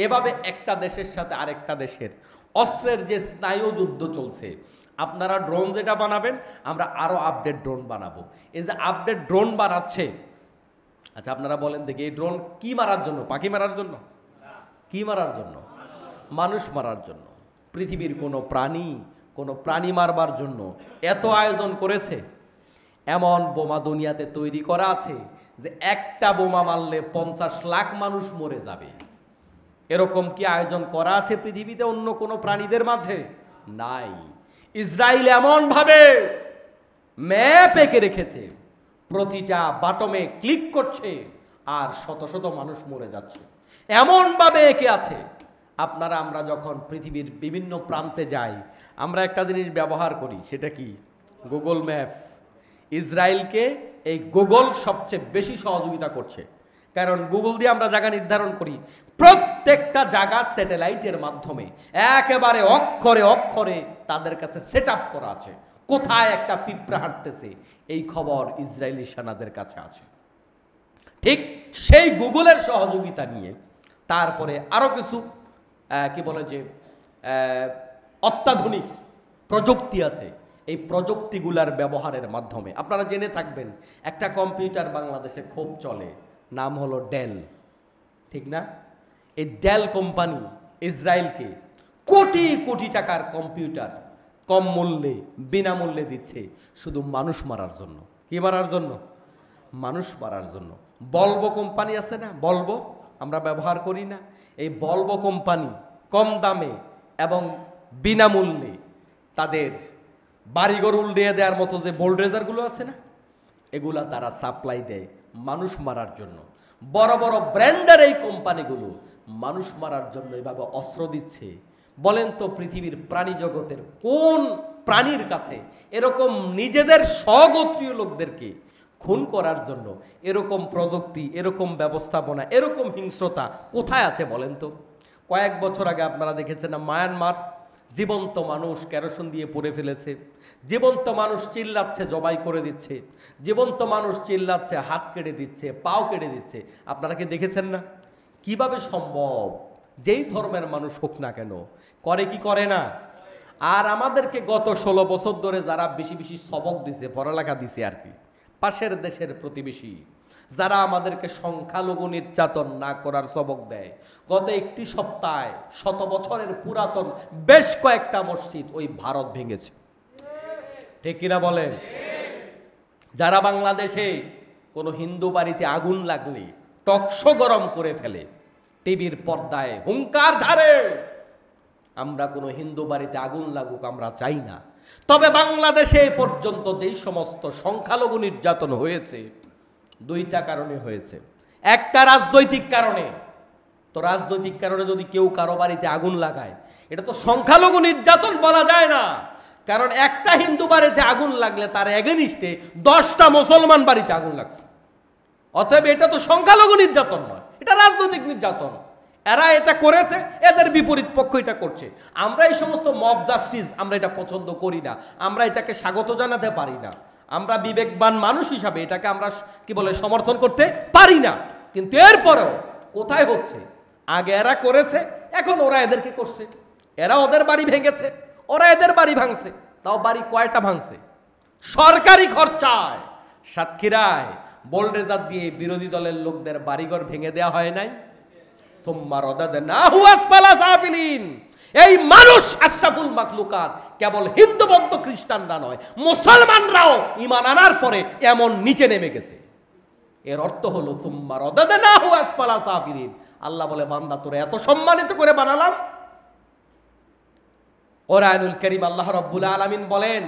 এভাবে একটা দেশের সাথে আরেকটা দেশের অস্ত্রের যে স্নায়ু যুদ্ধ চলছে। আপনারা ড্রোন যেটা বানাবেন, আমরা আরো আপডেট ড্রোন বানাবো। এই যে আপডেট ড্রোন বানাচ্ছে, আচ্ছা আপনারা বলেন দেখি, এই ড্রোন কি মারার জন্য? পাখি মারার জন্য? কি মারার জন্য? মানুষ মারার জন্য। পৃথিবীর কোনো প্রাণী মারবার জন্য এত আয়োজন করেছে। এমন বোমা দুনিয়াতে তৈরি করা আছে যে একটা বোমা মারলে 50 লাখ মানুষ মরে যাবে। এরকম কি আয়োজন করা আছে পৃথিবীতে অন্য কোনো প্রাণীদের মাঝে? নাই। ইসরায়েল এমনভাবে ম্যাপ এঁকে রেখেছে, প্রতিটা বাটমে ক্লিক করছে আর শত শত মানুষ মরে যাচ্ছে, এমনভাবে এঁকে আছে। আমরা যখন পৃথিবীর বিভিন্ন প্রান্তে যাই, আমরা একটা জিনিস ব্যবহার করি, সেটা কি? Google map. ইসরায়েলকে এই গুগল সবচেয়ে বেশি সহযোগিতা করছে, কারণ গুগল দিয়ে আমরা জায়গা নির্ধারণ করি, প্রত্যেকটা জায়গা স্যাটেলাইটের মাধ্যমে একেবারে অক্ষরে অক্ষরে তাদের কাছে সেট আপ করা আছে। কোথায় একটা পিঁপড়া হাঁটতেছে এই খবর ইসরায়েলি সেনাদের কাছে আছে। ঠিক সেই গুগলের সহযোগিতা নিয়ে তারপরে আরো কিছু কি বলে যে অত্যাধুনিক প্রযুক্তি আছে, এই প্রযুক্তিগুলার ব্যবহারের মাধ্যমে আপনারা জেনে থাকবেন একটা কম্পিউটার বাংলাদেশে খুব চলে, নাম হলো ডেল, ঠিক না? এই ডেল কোম্পানি ইসরায়েলকে কোটি কোটি টাকার কম্পিউটার কম মূল্যে বিনামূল্যে দিচ্ছে, শুধু মানুষ মারার জন্য। কি মারার জন্য? মানুষ মারার জন্য। বলবো কোম্পানি আছে না, বলবো আমরা ব্যবহার করি না, এই বলবো কোম্পানি কম দামে এবং বিনামূল্যে তাদের বাড়িঘর উল্টিয়ে দেওয়ার মতো যে বোল্ডরেজারগুলো আছে না, এগুলা তারা সাপ্লাই দেয় মানুষ মারার জন্য। বড় বড় ব্র্যান্ডের এই কোম্পানিগুলো মানুষ মারার জন্য এভাবে অস্ত্র দিচ্ছে। বলেন তো পৃথিবীর প্রাণী জগতের কোন প্রাণীর কাছে এরকম নিজেদের স্বগোত্রীয় লোকদেরকে খুন করার জন্য এরকম প্রযুক্তি, এরকম ব্যবস্থাপনা, এরকম হিংস্রতা কোথায় আছে বলেন তো? কয়েক বছর আগে আপনারা দেখেছেন না, মায়ানমার জীবন্ত মানুষ কেরোসিন দিয়ে পুড়ে ফেলেছে, জীবন্ত মানুষ চিল্লাচ্ছে জবাই করে দিচ্ছে, জীবন্ত মানুষ চিল্লাচ্ছে হাত কেটে দিচ্ছে, পাও কেটে দিচ্ছে। আপনারা কি দেখেছেন না? কিভাবে সম্ভব? যেই ধর্মের মানুষ হোক না কেন, করে কি করে না? আর আমাদেরকে গত 16 বছর ধরে যারা বেশি বেশি সবক দিছে, পড়ালেখা দিছে আর কি, পাশের দেশের প্রতিবেশী যারা আমাদেরকে সংখ্যালঘু নির্যাতন না করার সবক দেয়, গত একটি সপ্তাহে 100 বছরের পুরাতন বেশ কয়েকটা মসজিদ ওই ভারত ভেঙেছে। ঠিক কিনা বলেন? যারা বাংলাদেশে কোনো হিন্দু বাড়িতে আগুন লাগলে টকশো গরম করে ফেলে, টিভির পর্দায় হুঙ্কার ঝাড়ে, আমরা কোনো হিন্দু বাড়িতে আগুন লাগুক আমরা চাই না। তবে বাংলাদেশে পর্যন্ত যেই সমস্ত সংখ্যালঘু নির্যাতন হয়েছে, দুইটা কারণে হয়েছে। একটা রাজনৈতিক কারণে। তো রাজনৈতিক কারণে যদি কেউ কারো বাড়িতে আগুন লাগায়, এটা তো সংখ্যালঘু নির্যাতন বলা যায় না, কারণ একটা হিন্দু বাড়িতে আগুন লাগলে তার এগেনিস্টে 10টা মুসলমান বাড়িতে আগুন লাগছে। অতএব এটা তো সংখ্যালঘু নির্যাতন নয়, এটা রাজনৈতিক নির্যাতন। এরা এটা করেছে, এদের বিপরীত পক্ষ এটা করছে। আমরা এই সমস্ত মব জাস্টিস আমরা এটা পছন্দ করি না, আমরা এটাকে স্বাগত জানাতে পারি না। আমরা বিবেকবান মানুষ হিসাবে এটাকে আমরা কি বলে সমর্থন করতে পারি না। কিন্তু এরপরেও কোথায় হচ্ছে? আগে এরা করেছে, এখন ওরা এদেরকে করছে। এরা ওদের বাড়ি ভেঙেছে, ওরা এদের বাড়ি ভাঙছে। তাও বাড়ি কয়টা ভাঙছে? সরকারি খরচায় সাতক্ষীরায় বোল্ডরেজার দিয়ে বিরোধী দলের লোকদের বাড়িঘর ভেঙে দেওয়া হয় নাই? এই মানুষ আশরাফুল মাখলুকাত, কেবল হিন্দু বৌদ্ধ খ্রিস্টানরা নয়, মুসলমানরাও ঈমান আনার পরে এমন নিচে নেমে গেছে। এর অর্থ হলো সুম্মা রাদাদনাহু আসফালা সাফিলিন। আল্লাহ বলে, বান্দা তোরে এত সম্মানিত করে বানালাম। কোরআনুল কারীম আল্লাহ রাব্বুল আলামিন বলেন,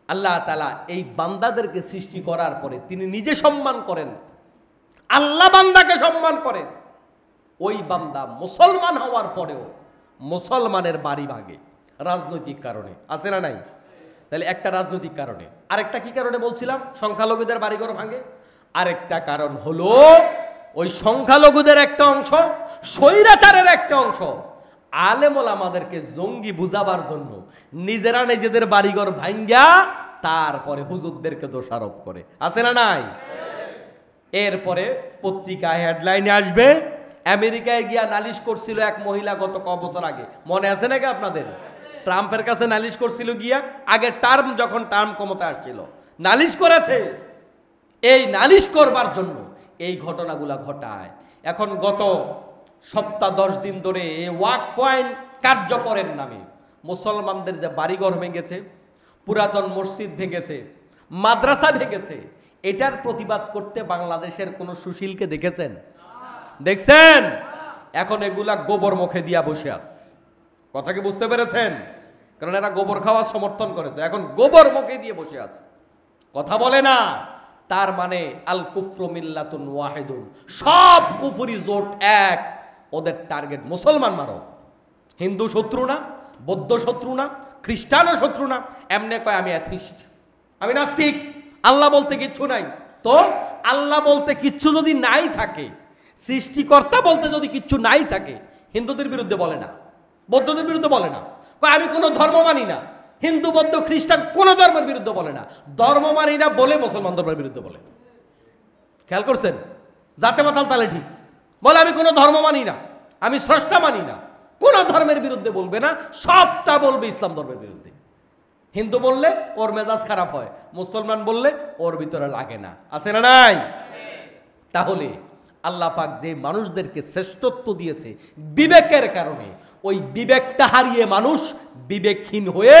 আল্লাহ তাআলা এই বান্দাদেরকে সৃষ্টি করার পরে তিনি নিজে সম্মান করেন, আল্লাহ বান্দাকে সম্মান করেন। ওই বান্দা মুসলমান হওয়ার পরেও মুসলমানের বাড়ি ভাঙে রাজনৈতিক কারণে, আছে না নাই? তাহলে একটা রাজনৈতিক কারণে। আরেকটা কি কারণে বলছিলাম? সংখ্যালঘুদের বাড়িঘর ভাঙে। আরেকটা কারণ হলো ওই সংখ্যালঘুদের একটা অংশ, স্বৈরাচারের একটা অংশ আলেম ওলামাদেরকে জঙ্গি বুঝাবার জন্য নিজেরা নিজেদের বাড়িঘর ভাঙ্গা তারপরে হুজুরদেরকে দোষারোপ করে, আছে না নাই? এরপরে পত্রিকায় হেডলাইনে আসবে, আমেরিকায় গিয়া নালিশ করছিল এক মহিলা গত বছর আগে, মনে আছে নাকি আপনাদের? ট্রাম্পের কাছে নালিশ করছিল গিয়া, আগের টার্ম যখন টার্ম ক্ষমতায় আসছিল নালিশ করেছে। এই নালিশ করবার জন্য এই ঘটনাগুলা ঘটায়। এখন গত সপ্তাহ 10 দিন ধরে ওয়াকফ আইন কার্যকরের নামে মুসলমানদের যে বাড়িঘর ভেঙেছে, পুরাতন মসজিদ ভেঙেছে, মাদ্রাসা ভেঙেছে, এটার প্রতিবাদ করতে বাংলাদেশের কোন সুশীলকে দেখেছেন? দেখছেন? এখন এগুলা গোবর মুখে দিয়া বসে আছে। কথা কি বুঝতে পেরেছেন? কারণ এরা গোবর খাওয়া সমর্থন করে, তো এখন গোবর মুখে দিয়ে বসে আছে, কথা বলে না। তার মানে আল কুফরু মিল্লাতুন ওয়াহিদুন, সব কুফরি জোট এক, ওদের টার্গেট মুসলমান মারো। হিন্দু শত্রু না, বৌদ্ধ শত্রু না, খ্রিস্টানও শত্রু না, এমনি কয় আমি অ্যাথিস্ট, আমি নাস্তিক, আল্লাহ বলতে কিচ্ছু নাই। তো আল্লাহ বলতে কিচ্ছু যদি নাই থাকে, সৃষ্টিকর্তা বলতে যদি কিচ্ছু নাই থাকে, হিন্দুদের বিরুদ্ধে বলে না, বৌদ্ধদের বিরুদ্ধে বলে না, কয় আমি কোনো ধর্ম মানি না। হিন্দু বৌদ্ধ খ্রিস্টান কোনো ধর্মের বিরুদ্ধে বলে না, ধর্ম মানি না বলে মুসলমান ধর্মের বিরুদ্ধে বলে। খেয়াল করছেন? জাতে মাতাল তালে ঠিক বলে আমি কোনো ধর্ম মানি না, আমি স্রষ্টা মানি না, কোন ধর্মের বিরুদ্ধে বলবে না, সবটা বলবে ইসলাম ধর্মের বিরুদ্ধে। হিন্দু বললে ওর মেজাজ খারাপ হয়, মুসলমান বললে ওর ভিতরে লাগে না, আছে না নাই? তাহলে আল্লাহ পাক যে মানুষদেরকে শ্রেষ্ঠত্ব দিয়েছে বিবেকের কারণে, ওই বিবেকটা হারিয়ে মানুষ বিবেকহীন হয়ে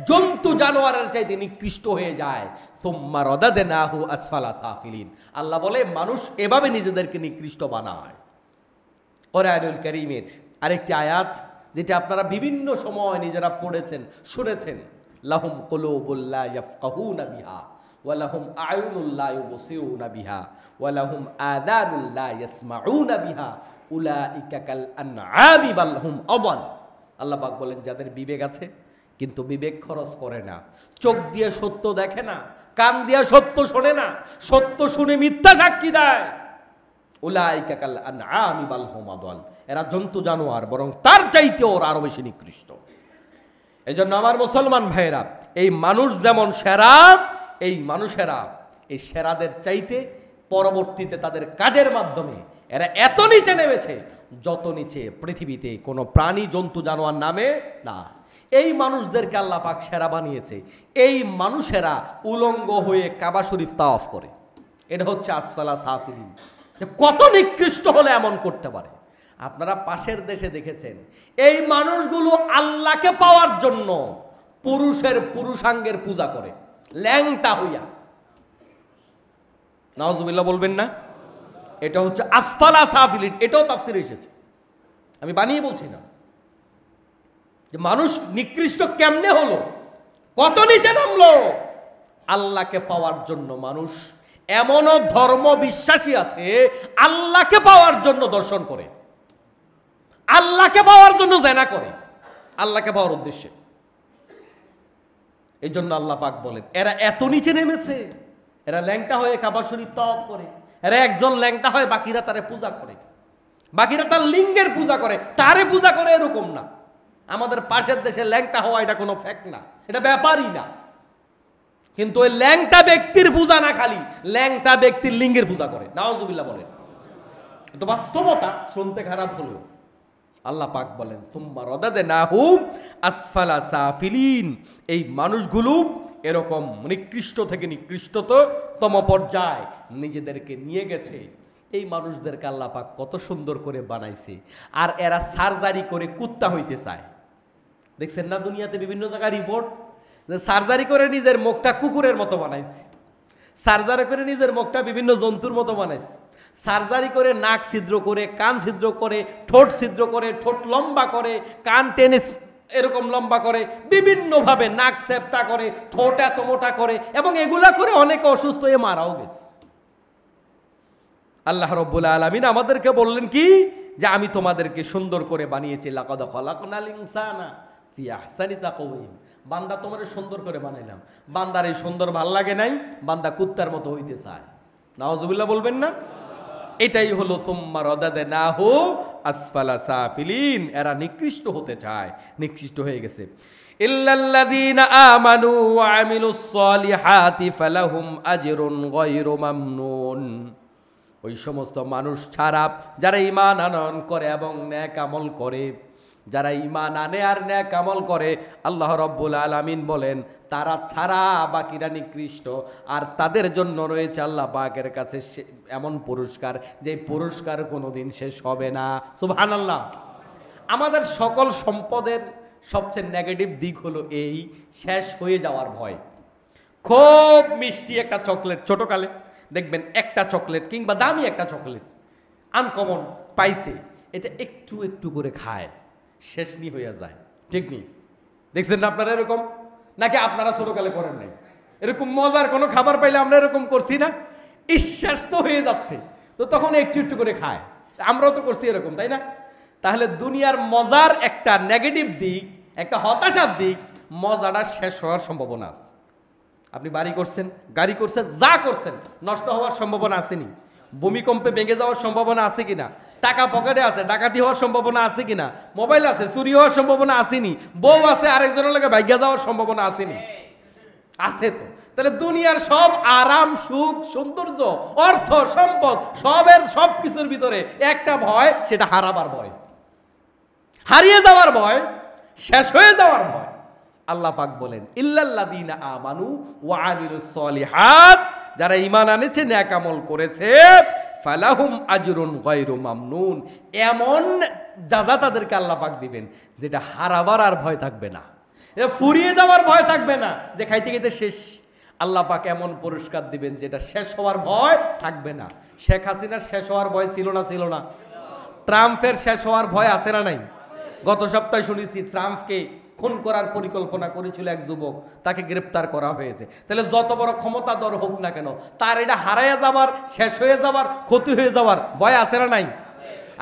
জন্তু জানোয়ারের চাইতে নিকৃষ্ট হয়ে যায়। সুম্মা রাদাদনাহু আসফালা সাফিলিন, আল্লাহ বলে মানুষ এভাবে নিজেদেরকে নিকৃষ্ট বানায়। কোরআনুল কারীমের আরেকটি আয়াত, যেটা আপনারা বিভিন্ন সময় নিজেরা পড়েছেন শুনেছেন, লাহুম কুলুবুল লা ইয়াফকাহুনা বিহা ওয়া লাহুম আয়ুনুল লা ইউবসিরুনা বিহা ওয়া লাহুম আযানুল লা ইয়াসমাউনা বিহা উলাইকা কাল আনআমি বাল হুম আদাল। আল্লাহ পাক বলেন যাদের বিবেক আছে কিন্তু বিবেক খরচ করে না, চোখ দিয়ে সত্য দেখে না, কান দিয়ে সত্য শোনে না, সত্য শুনে মিথ্যা সাক্ষী দেয়, উলাইকা কাল আনআমি বাল হুম আদাল, এরা জন্তু জানোয়ার, বরং তার চাইতে ওরা আরো বেশি নিকৃষ্ট। এই জন্য আমার মুসলমান ভাইয়েরা, এই মানুষ যেমন সেরা, এই মানুষেরা এই সেরাদের চাইতে পরবর্তীতে তাদের কাজের মাধ্যমে এরা এত নিচে নেমেছে যত নিচে পৃথিবীতে কোনো প্রাণী জন্তু জানোয়ার নামে না। এই মানুষদেরকে আল্লাহ পাক সেরা বানিয়েছে। এই মানুষেরা উলঙ্গ হয়ে কাবা শরীফ তাওয়াফ করে, এটা হচ্ছে আসফালা সাফিলিন। যে কত নিকৃষ্ট হলে এমন করতে পারে। আপনারা পাশের দেশে দেখেছেন এই মানুষগুলো আল্লাহকে পাওয়ার জন্য পুরুষের পুরুষাঙ্গের পূজা করে, ল্যাংটা হইয়া। নাউজুবিল্লাহ বলবেন না? এটা হচ্ছে আসফালা সাফিলিন, এটাও তাফসিরে এসেছে, আমি বানিয়ে বলছি না। যে মানুষ নিকৃষ্ট কেমনে হলো, কত নিচে নামলো, আল্লাহকে পাওয়ার জন্য মানুষ, এমনও ধর্ম বিশ্বাসী আছে আল্লাহকে পাওয়ার জন্য দর্শন করে, আল্লাহকে পাওয়ার জন্য জেনা করে, আল্লাহকে পাওয়ার উদ্দেশ্যে। এই জন্য আল্লাহ পাক বলেন এরা এত নিচে নেমেছে, এরা ল্যাংটা হয়ে কাবা শরীফ তাওয়াফ করে, এরা একজন ল্যাংটা হয় বাকিরা তারে পূজা করে, বাকিরা তার লিঙ্গের পূজা করে, তারে পূজা করে, এরকম না। আমাদের পাশের দেশে ল্যাংটা হওয়া এটা কোনো ফ্যাক্ট না, এটা ব্যাপারই না। কিন্তু ওই ল্যাংটা ব্যক্তির পূজা না, খালি ল্যাংটা ব্যক্তির লিঙ্গের পূজা করে। নাউজুবিল্লাহ বলেন, তো বাস্তবতা শুনতে খারাপ হলেও আল্লাহ পাক বলেন সুম্মা রাদাদনাহু আসফালা সাফিলিন, এই মানুষগুলো এরকম নিকৃষ্ট থেকে নিকৃষ্টতম পর্যায়ে নিজেদেরকে নিয়ে গেছে। এই মানুষদেরকে আল্লাহ পাক কত সুন্দর করে বানাইছে, আর এরা সার্জারি করে কুত্তা হইতে চায়। দেখছেন না দুনিয়াতে বিভিন্ন জায়গায় রিপোর্ট, যে সার্জারি করে নিজের মুখটা কুকুরের মতো বানাইছে, সার্জারি করে নিজের মুখটা বিভিন্ন জন্তুর মতো বানাইছে, সার্জারি করে নাক ছিদ্র করে, কান ছিদ্র করে, ঠোঁট ছিদ্র করে, ঠোঁট লম্বা করে, কান টেনে এরকম লম্বা করে, বিভিন্নভাবে নাক সেপ্টা করে, ঠোঁট এত মোটা করে, এবং এগুলা করে অনেকে অসুস্থ হয়ে মারাও গেছে। আল্লাহ রাব্বুল আলামিন আমাদেরকে বললেন কি, যে আমি তোমাদেরকে সুন্দর করে বানিয়েছি, লাকাদ খালাকনাল ইনসানা ফি আহসানি তাকওয়িম, বান্দা তোমারে সুন্দর করে বানাইলাম। বান্দার এই সুন্দর ভাল লাগে নাই, বান্দা কুত্তার মতো হইতে চায়। নাউজুবিল্লাহ বলবেন না? এটাই হলো সুম্মা রাদাদনাহু আসফালা সাফিলিন, এরা নিকৃষ্ট হতে চায়, নিকৃষ্ট হয়ে গেছে। ইল্লাল্লাযীনা আমানু ওয়া আমিলুস সলিহাতি ফালাহুম আজরুন গায়রু মামনুন, ওই সমস্ত মানুষ ছাড়া যারা ঈমান আনয়ন করে এবং নেক আমল করে, যারা ঈমান আনে আর নেক আমল করে, আল্লাহ রাব্বুল আলামিন বলেন তারা ছাড়া বাকিরা নিকৃষ্ট। আর তাদের জন্য রয়েছে আল্লাহ পাকের কাছে এমন পুরস্কার, যে পুরস্কার কোনোদিন শেষ হবে না। সুবহানাল্লাহ। আমাদের সকল সম্পদের সবচেয়ে নেগেটিভ দিক হলো এই শেষ হয়ে যাওয়ার ভয়। খুব মিষ্টি একটা চকলেট, ছোটকালে দেখবেন একটা চকলেট কিংবা দামি একটা চকলেট আনকমন পাইছে, এটা একটু একটু করে খায়, শেষ নি হইয়া যায়, ঠিক নেই? দেখছেন না আপনারা এরকম? নাকি আপনারা ছোটকালে করেন নাই এরকম? মজার কোনো খাবার পাইলে আমরা এরকম করছি না? শেষ তো হয়ে যাচ্ছে, তো তখন একটু একটু করে খায়। আমরাও তো করছি এরকম, তাই না? তাহলে দুনিয়ার মজার একটা নেগেটিভ দিক, একটা হতাশার দিক, মজাটা শেষ হওয়ার সম্ভাবনা আছে। আপনি বাড়ি করছেন, গাড়ি করছেন, যা করছেন, নষ্ট হওয়ার সম্ভাবনা আসেনি? ভূমিকম্পে ভেঙে যাওয়ার সম্ভাবনা আছে কিনা? টাকা পকেটে আছে, ডাকাতি হওয়ার সম্ভাবনা আছে কিনা? মোবাইল আছে, চুরি হওয়ার সম্ভাবনা আসেনি? বউ আছে, আরেকজনের লাগে ভাগ্যা যাওয়ার সম্ভাবনা আসেনি? আছে তো। তাহলে দুনিয়ার সব আরাম, সুখ, সৌন্দর্য, অর্থ, সম্পদ, সব কিছুর ভিতরে একটা ভয়, সেটা হারাবার ভয়, হারিয়ে যাওয়ার ভয়, শেষ হয়ে যাওয়ার ভয়। আল্লাহ পাক বলেন, ইল্লাল্লাযীনা আমানু ওয়া আমিলুস সলিহাত, যারা ঈমান আনেছে, নেক আমল করেছে, ফালাহুম আজরুন গায়রু মামনুন, এমন জাযা তাদেরকে আল্লাহ পাক দিবেন যেটা হারাবার আর ভয় থাকবে না, ফুরিয়ে যাওয়ার ভয় থাকবে না, যে খাইতে খাইতে শেষ। আল্লাহ পাক এমন পুরস্কার দিবেন যেটা শেষ হওয়ার ভয় থাকবে না। শেখ হাসিনার শেষ হওয়ার ভয় ছিল না? ছিল না? ট্রাম্পের শেষ হওয়ার ভয় আছে না নাই? গত সপ্তাহে শুনেছি ট্রাম্পকে খুন করার পরিকল্পনা করেছিল এক যুবক, তাকে গ্রেপ্তার করা হয়েছে। তাহলে যত বড় ক্ষমতাধর হোক না কেন, তার এটা হারাইয়া যাবার, শেষ হয়ে যাবার, ক্ষতি হয়ে যাবার ভয় আছে না নাই?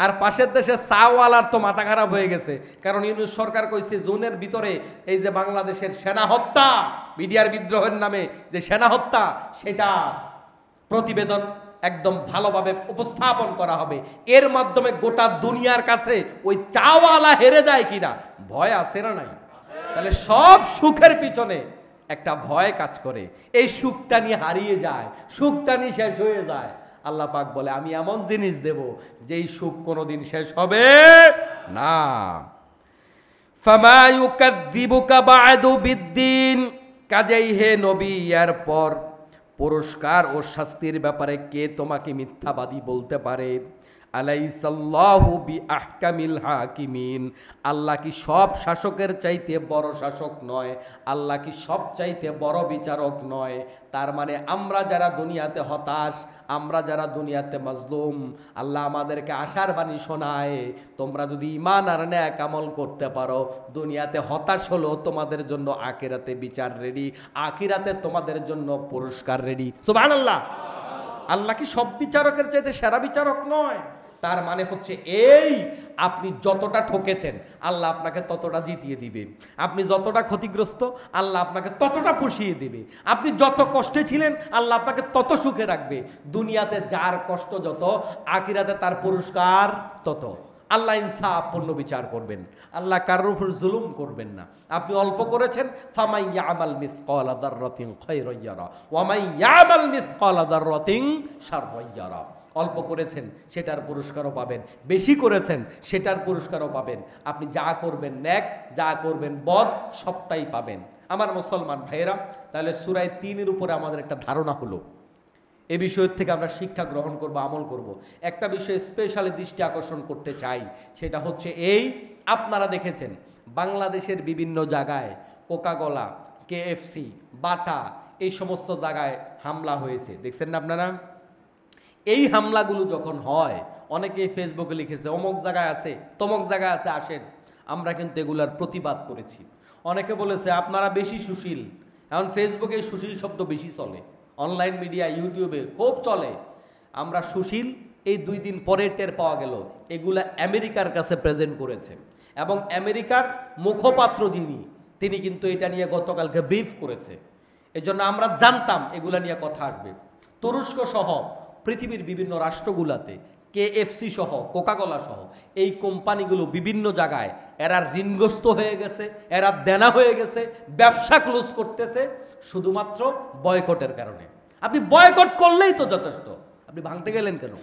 আর পাশের দেশে চাওয়ালার তো মাথা খারাপ হয়ে গেছে, কারণ ইউনূস সরকার কইছে জুনের ভিতরে এই যে বাংলাদেশের সেনা হত্যা, বিডিআর বিদ্রোহের নামে যে সেনা হত্যা, সেটা প্রতিবেদন একদম ভালোভাবে উপস্থাপন করা হবে। এর মাধ্যমে গোটা দুনিয়ার কাছে ওই চাওয়ালা হেরে যায় কিনা ভয় আছে না নাই? তাহলে সব সুখের পিছনে একটা ভয় কাজ করে, এই সুখটা নিয়ে হারিয়ে যায়, সুখটা নিয়ে শেষ হয়ে যায়। আল্লাহ পাক বলে, আমি এমন জিনিস দেব যেই সুখ কোনোদিন শেষ হবে না। ফামা ইউকাযযিবুকা বা'দু বিদ্দিন, কাজেই হে নবী, এর পর পুরস্কার ও শাস্তির ব্যাপারে কে তোমাকে মিথ্যাবাদী বলতে পারে? আলাইসাল্লাহু বিআহকামিল হাকিমিন, আল্লাহ কি সব শাসকের চাইতে বড় শাসক নয়? আল্লাহ কি সব চাইতে বড় বিচারক নয়? তার মানে আমরা যারা দুনিয়াতে হতাশ, আমরা যারা দুনিয়াতে মাজলুম, আল্লাহ আমাদেরকে আশার বাণী শোনায়, তোমরা যদি ঈমান আর নেক আমল করতে পারো, দুনিয়াতে হতাশ হলো তোমাদের জন্য আখিরাতে বিচার রেডি, আখিরাতে তোমাদের জন্য পুরস্কার রেডি। সুবহানাল্লাহ। আল্লাহ কি সব বিচারকের চাইতে সেরা বিচারক নয়? তার মানে হচ্ছে এই, আপনি যতটা ঠকেছেন আল্লাহ আপনাকে ততটা জিতিয়ে দিবে, আপনি যতটা ক্ষতিগ্রস্ত আল্লাহ আপনাকে ততটা পুষিয়ে দিবে, আপনি যত কষ্টে ছিলেন আল্লাহ আপনাকে তত সুখে রাখবে। দুনিয়াতে যার কষ্ট যত, আখিরাতে তার পুরস্কার তত। আল্লাহ ইনসাফপূর্ণ বিচার করবেন, আল্লাহ কারোর উপর জুলুম করবেন না। আপনি অল্প করেছেন, ফামাই ইয়ামাল মিসকালা যাররাতিন খায়রান ইয়ারা ওয়া মান ইয়ামাল মিসকালা যাররাতিন শাররান ইয়ারা। অল্প করেছেন সেটার পুরস্কারও পাবেন, বেশি করেছেন সেটার পুরস্কারও পাবেন। আপনি যা করবেন নেক, যা করবেন বদ, সবটাই পাবেন। আমার মুসলমান ভাইয়েরা, তাহলে সূরা ৩-এর উপরে আমাদের একটা ধারণা হলো, এই বিষয়ের থেকে আমরা শিক্ষা গ্রহণ করব, আমল করব। একটা বিষয়ে স্পেশালি দৃষ্টি আকর্ষণ করতে চাই, সেটা হচ্ছে এই, আপনারা দেখেছেন বাংলাদেশের বিভিন্ন জায়গায় কোকাকোলা, কেএফসি, বাটা, এই সমস্ত জায়গায় হামলা হয়েছে, দেখছেন না আপনারা? এই হামলাগুলো যখন হয়, অনেকেই ফেসবুকে লিখেছে অমুক জায়গায় আছে, তমুক জায়গায় আছে, আসেন। আমরা কিন্তু এগুলার প্রতিবাদ করেছি। অনেকে বলেছে আপনারা বেশি সুশীল, এখন ফেসবুকে সুশীল শব্দ বেশি চলে, অনলাইন মিডিয়া, ইউটিউবে খুব চলে। আমরা সুশীল এই 2 দিন পরে টের পাওয়া গেল, এগুলা আমেরিকার কাছে প্রেজেন্ট করেছে, এবং আমেরিকার মুখপাত্র যিনি, তিনি কিন্তু এটা নিয়ে গতকালকে ব্রিফ করেছে। এজন্য আমরা জানতাম এগুলা নিয়ে কথা আসবে। তুরস্ক সহ পৃথিবীর বিভিন্ন রাষ্ট্রগুলাতে কেএফসি সহ, কোকাকোলা সহ এই কোম্পানিগুলো বিভিন্ন জায়গায় এরা ঋণগ্রস্ত হয়ে গেছে, এরা দেনা হয়ে গেছে, ব্যবসা ক্লোজ করতেছে শুধুমাত্র বয়কটের কারণে। আপনি বয়কট করলেই তো যথেষ্ট, আপনি ভাঙতে গেলেন কেন?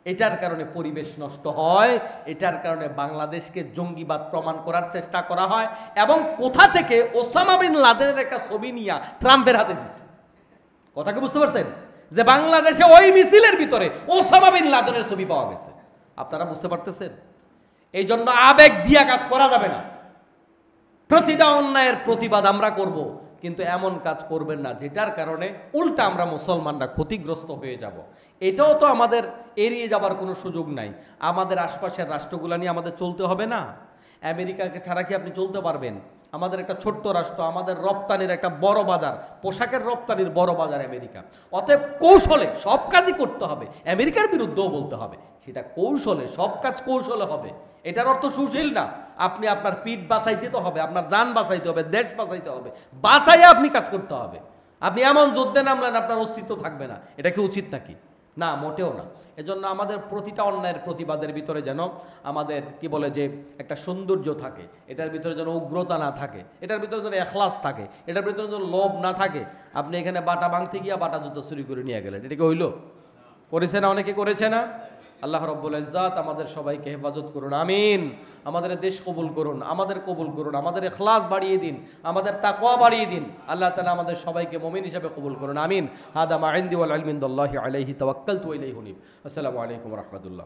এটার কারণে পরিবেশ নষ্ট হয়, এটার কারণে বাংলাদেশকে জঙ্গিবাদ প্রমাণ করার চেষ্টা করা হয়, এবং কোথা থেকে ওসামা বিন লাদেনের একটা ছবি নিয়ে ট্রাম্পের হাতে দিছে। কথা কি বুঝতে পারছেন? যে বাংলাদেশে ওই মিছিলের ভিতরে ওসামা বিন লাদেনের ছবি পাওয়া গেছে। আপনারা বুঝতে পারতেছেন? এই জন্য আবেগ দিয়া কাজ করা যাবে না। প্রতিটা অন্যায়ের প্রতিবাদ আমরা করব, কিন্তু এমন কাজ করবেন না যেটার কারণে উল্টা আমরা মুসলমানরা ক্ষতিগ্রস্ত হয়ে যাব। এটাও তো আমাদের এড়িয়ে যাবার কোনো সুযোগ নাই। আমাদের আশপাশের রাষ্ট্রগুলো নিয়ে আমাদের চলতে হবে না? আমেরিকাকে ছাড়া কি আপনি চলতে পারবেন? আমাদের একটা ছোট্ট রাষ্ট্র, আমাদের রপ্তানির একটা বড় বাজার, পোশাকের রপ্তানির বড় বাজার আমেরিকা। অতএব কৌশলে সব কাজই করতে হবে, আমেরিকার বিরুদ্ধেও বলতে হবে, সেটা কৌশলে, সব কাজ কৌশলে হবে। এটার অর্থ সুশীল না। আপনি আপনার পিঠ বাঁচাইতে তো হবে, আপনার জান বাঁচাইতে হবে, দেশ বাঁচাইতে হবে, বাঁচাইয়া আপনি কাজ করতে হবে। আপনি এমন যুদ্ধে নামলেন আপনার অস্তিত্ব থাকবে না, এটা কি উচিত নাকি? না, মোটেও না। এজন্য আমাদের প্রতিটা অন্যায়ের প্রতিবাদের ভিতরে যেন আমাদের কি বলে যে একটা সৌন্দর্য থাকে, এটার ভিতরে যেন উগ্রতা না থাকে, এটার ভিতরে যেন এখলাস থাকে, এটার ভিতরে যেন লোভ না থাকে। আপনি এখানে বাটা ভাঙতে গিয়া বাটা জুতো চুরি করে নিয়ে গেলেন, এটা কি হইল? করেছে না? অনেকে করেছে না? আল্লাহ রব্বুল ইজ্জাত আমাদের সবাইকে হেফাজত করুন, আমিন। আমাদের দেশ কবুল করুন, আমাদের কবুল করুন, আমাদের ইখলাস বাড়িয়ে দিন, আমাদের তাকওয়া বাড়িয়ে দিন। আল্লাহ তাআলা আমাদের সবাইকে মুমিন হিসেবে কবুল করুন, আমিন। হাদা মা ইনদি ওয়াল ইলমু ইনদাল্লাহি আলাইহি তাওয়াক্কালতু ওয়া ইলাইহি উনীব। আসসালামু আলাইকুম ওয়া রাহমাতুল্লাহ।